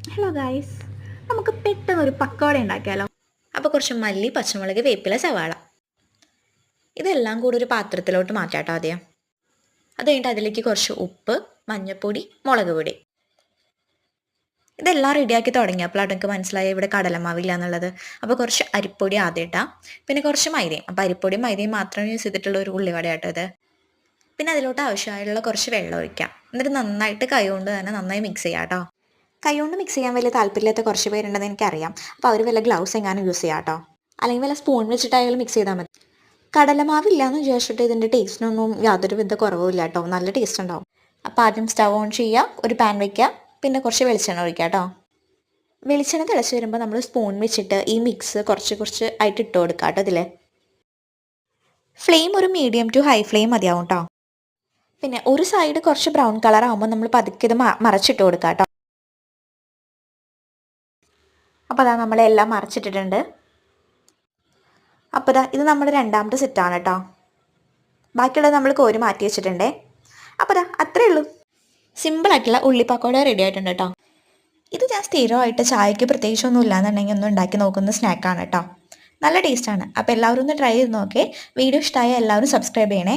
Hello guys, നമുക്ക് പെട്ടെന്ന് ഒരു പക്കോട ഉണ്ടാക്കിയാലോ? അപ്പോൾ കുറച്ച് മല്ലി, പച്ചമുളക്, വേപ്പില, സവാള ഇതെല്ലാം കൂടി ഒരു പാത്രത്തിലോട്ട് മാറ്റാട്ടോ ആദ്യം. അത് കഴിഞ്ഞിട്ട് അതിലേക്ക് കുറച്ച് ഉപ്പ്, മഞ്ഞൾപ്പൊടി, മുളക് പൊടി ഇതെല്ലാം റെഡിയാക്കി തുടങ്ങിയപ്പോഴാണ് എനിക്ക് മനസ്സിലായി ഇവിടെ കടലമാവില്ല എന്നുള്ളത്. അപ്പോൾ കുറച്ച് അരിപ്പൊടി ആദ്യം ഇട്ടാം, പിന്നെ കുറച്ച് മൈദയും. അപ്പോൾ അരിപ്പൊടിയും മൈദയും മാത്രം യൂസ് ചെയ്തിട്ടുള്ള ഒരു ഉള്ളിവടയാട്ടോ ഇത്. പിന്നെ അതിലോട്ട് ആവശ്യമായിട്ടുള്ള കുറച്ച് വെള്ളം ഒഴിക്കാം. എന്നിട്ട് നന്നായിട്ട് കൈ കൊണ്ട് തന്നെ നന്നായി മിക്സ് ചെയ്യാം കേട്ടോ. കൈ കൊണ്ട് മിക്സ് ചെയ്യാൻ വലിയ താല്പര്യമില്ലാത്ത കുറച്ച് പേരുണ്ടെന്ന് എനിക്കറിയാം. അപ്പോൾ അവർ വല്ല ഗ്ലൗസ് എങ്ങാനും യൂസ് ചെയ്യാം കേട്ടോ, അല്ലെങ്കിൽ വല്ല സ്പൂൺ വെച്ചിട്ടായാലും മിക്സ് ചെയ്താൽ മതി. കടലമാവില്ല എന്ന് വിചാരിച്ചിട്ട് ഇതിൻ്റെ ടേസ്റ്റിനൊന്നും യാതൊരു വിധ കുറവുമില്ല കേട്ടോ, നല്ല ടേസ്റ്റ് ഉണ്ടാവും. അപ്പോൾ ആദ്യം സ്റ്റവ് ഓൺ ചെയ്യുക, ഒരു പാൻ വയ്ക്കുക, പിന്നെ കുറച്ച് വെളിച്ചെണ്ണ ഒഴിക്കുക കേട്ടോ. വെളിച്ചെണ്ണ തിളച്ച് വരുമ്പോൾ നമ്മൾ സ്പൂൺ വെച്ചിട്ട് ഈ മിക്സ് കുറച്ച് കുറച്ച് ആയിട്ട് ഇട്ട് കൊടുക്കുക കേട്ടോ ഇതിൽ. ഫ്ലെയിം ഒരു മീഡിയം ടു ഹൈ ഫ്ലെയിം മതിയാവും കേട്ടോ. പിന്നെ ഒരു സൈഡ് കുറച്ച് ബ്രൗൺ കളർ ആകുമ്പോൾ നമ്മൾ പതുക്കെ ഇത് മറച്ചിട്ട് കൊടുക്കുക കേട്ടോ. അപ്പോൾ അതാ നമ്മളെല്ലാം മറച്ചിട്ടിട്ടുണ്ട്. അപ്പോൾ ഇത് നമ്മുടെ രണ്ടാമത്തെ സെറ്റാണ് കേട്ടോ. ബാക്കിയുള്ളത് നമ്മൾ കോരി മാറ്റി വെച്ചിട്ടുണ്ടേ. അപ്പോൾ അത്രേ ഉള്ളൂ, സിമ്പിളായിട്ടുള്ള ഉള്ളിപ്പക്കോട റെഡി ആയിട്ടുണ്ട് കേട്ടോ. ഇത് ഞാൻ സ്ഥിരമായിട്ട് ചായക്ക് പ്രത്യേകിച്ചൊന്നും ഇല്ലാന്നുണ്ടെങ്കിൽ ഒന്ന് ഉണ്ടാക്കി നോക്കുന്ന സ്നാക്കാണ് കേട്ടോ. നല്ല ടേസ്റ്റാണ്. അപ്പോൾ എല്ലാവരും ഒന്ന് ട്രൈ ചെയ്ത് നോക്കേ. വീഡിയോ ഇഷ്ടമായ എല്ലാവരും സബ്സ്ക്രൈബ് ചെയ്യണേ.